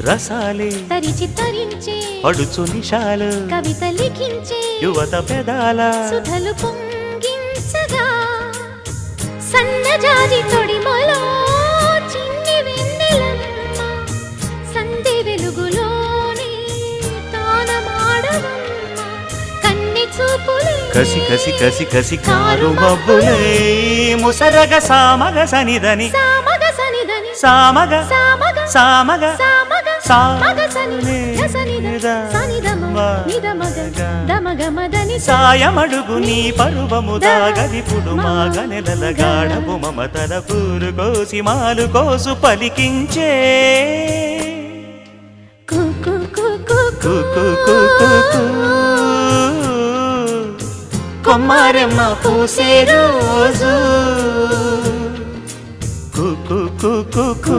రసాలే తరిచి తరించే పడుచు నిషాలు కవిత లిఖించే యువత పెదాల సుధలు పొంగించగా సన్నజాజి తొడిమలో చిన్ని వెన్నెలమ్మ సంధి వెలుగులోనే తానమాడవమ్మ కన్ని చూపులే కసి కసి కసి కసి కారు మబ్బులే ముసరగ సామగ సనిదని సామగ సనిదని సామగ సామగ సామగ సామగ సామగ సని సనిద సనిదమ నిదమగ దమగమదని సాయమడుగు నీ పరువము దాగదిపుడు మాగనెలల గాఢపు మమతల పూరు కోసి మాలు కోసు పలికించే కుకు కుకు కుకు కొమ్మారెమ్మ పూసే రోజు కుకు కుకు